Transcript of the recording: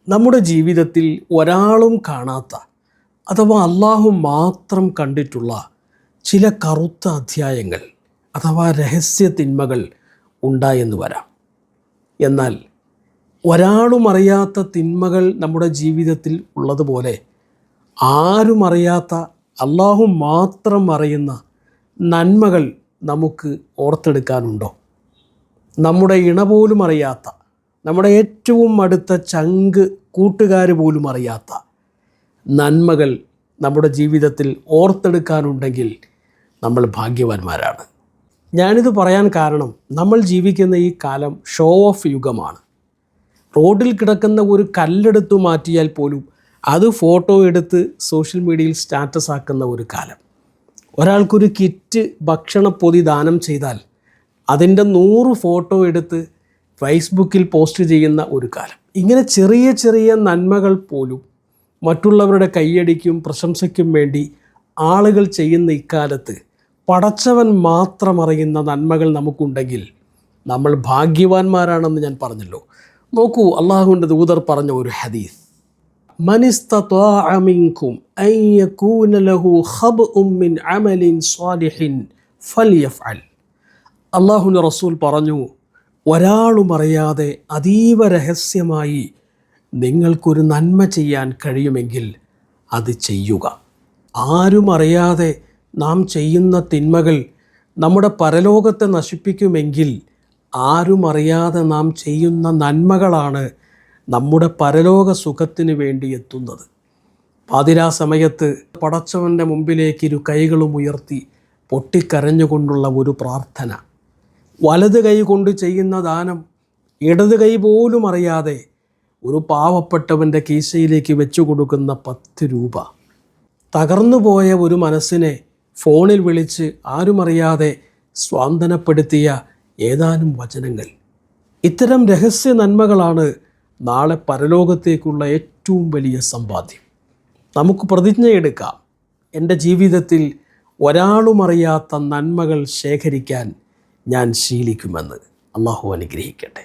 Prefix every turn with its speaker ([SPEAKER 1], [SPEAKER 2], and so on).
[SPEAKER 1] നമ്മുടെ ജീവിതത്തിൽ ഒരാളും കാണാത്ത അഥവാ അള്ളാഹു മാത്രം കണ്ടിട്ടുള്ള ചില കറുത്ത അധ്യായങ്ങൾ അഥവാ രഹസ്യ തിന്മകൾ ഉണ്ടായെന്ന് വരാം. എന്നാൽ ഒരാളും അറിയാത്ത തിന്മകൾ നമ്മുടെ ജീവിതത്തിൽ ഉള്ളതുപോലെ ആരും അറിയാത്ത അള്ളാഹു മാത്രം അറിയുന്ന നന്മകൾ നമുക്ക് ഓർത്തെടുക്കാനുണ്ടോ? നമ്മുടെ ഇണ പോലും അറിയാത്ത, നമ്മുടെ ഏറ്റവും അടുത്ത ചങ്ക് കൂട്ടുകാർ പോലും അറിയാത്ത നന്മകൾ നമ്മുടെ ജീവിതത്തിൽ ഓർത്തെടുക്കാനുണ്ടെങ്കിൽ നമ്മൾ ഭാഗ്യവാന്മാരാണ്. ഞാനിത് പറയാൻ കാരണം നമ്മൾ ജീവിക്കുന്ന ഈ കാലം ഷോ ഓഫ് യുഗമാണ്. റോഡിൽ കിടക്കുന്ന ഒരു കല്ലെടുത്തു മാറ്റിയാൽ പോലും അത് ഫോട്ടോ എടുത്ത് സോഷ്യൽ മീഡിയയിൽ സ്റ്റാറ്റസ് ആക്കുന്ന ഒരു കാലം. ഒരാൾക്കൊരു കിറ്റ് ഭക്ഷണപ്പൊതി ദാനം ചെയ്താൽ അതിൻ്റെ 100 ഫോട്ടോ എടുത്ത് ഫേസ്ബുക്കിൽ പോസ്റ്റ് ചെയ്യുന്ന ഒരു കാലം. ഇങ്ങനെ ചെറിയ ചെറിയ നന്മകൾ പോലും മറ്റുള്ളവരുടെ കയ്യടിക്കും പ്രശംസയ്ക്കും വേണ്ടി ആളുകൾ ചെയ്യുന്ന ഇക്കാലത്ത് പടച്ചവൻ മാത്രം അറിയുന്ന നന്മകൾ നമുക്കുണ്ടെങ്കിൽ നമ്മൾ ഭാഗ്യവാന്മാരാണെന്ന് ഞാൻ പറഞ്ഞല്ലോ. നോക്കൂ, അള്ളാഹുവിൻ്റെ ദൂതർ പറഞ്ഞ ഒരു ഹദീസ്, മനിസ്തത്വാഅ മിൻകും അൻ യകൂന ലഹു ഖബ്ഉം മിൻ അമലിൻ സ്വാലിഹിൻ ഫൽയഫ്അൽ. അള്ളാഹുവിൻ്റെ റസൂൽ പറഞ്ഞു, ഒരാളും അറിയാതെ അതീവ രഹസ്യമായി നിങ്ങൾക്കൊരു നന്മ ചെയ്യാൻ കഴിയുമെങ്കിൽ അത് ചെയ്യുക. ആരും അറിയാതെ നാം ചെയ്യുന്ന തിന്മകൾ നമ്മുടെ പരലോകത്തെ നശിപ്പിക്കുമെങ്കിൽ ആരും അറിയാതെ നാം ചെയ്യുന്ന നന്മകളാണ് നമ്മുടെ പരലോക സുഖത്തിന് വേണ്ടി എത്തുന്നത്. പാതിരാ സമയത്ത് പടച്ചവൻ്റെ മുമ്പിലേക്ക് ഇരു കൈകളും ഉയർത്തി പൊട്ടിക്കരഞ്ഞുകൊണ്ടുള്ള ഒരു പ്രാർത്ഥന, വലത് കൈ കൊണ്ട് ചെയ്യുന്ന ദാനം ഇടത് കൈ പോലും അറിയാതെ ഒരു പാവപ്പെട്ടവൻ്റെ കീശയിലേക്ക് വെച്ചു കൊടുക്കുന്ന 10 രൂപ, തകർന്നുപോയ ഒരു മനസ്സിനെ ഫോണിൽ വിളിച്ച് ആരുമറിയാതെ സ്വാന്തനപ്പെടുത്തിയ ഏതാനും വചനങ്ങൾ, ഇത്തരം രഹസ്യ നന്മകളാണ് നാളെ പരലോകത്തേക്കുള്ള ഏറ്റവും വലിയ സമ്പാദ്യം. നമുക്ക് പ്രതിജ്ഞയെടുക്കാം, എൻ്റെ ജീവിതത്തിൽ ഒരാളും അറിയാത്ത നന്മകൾ ശേഖരിക്കാൻ ഞാൻ ശീലിക്കുമെന്ന്. അള്ളാഹു അനുഗ്രഹിക്കട്ടെ.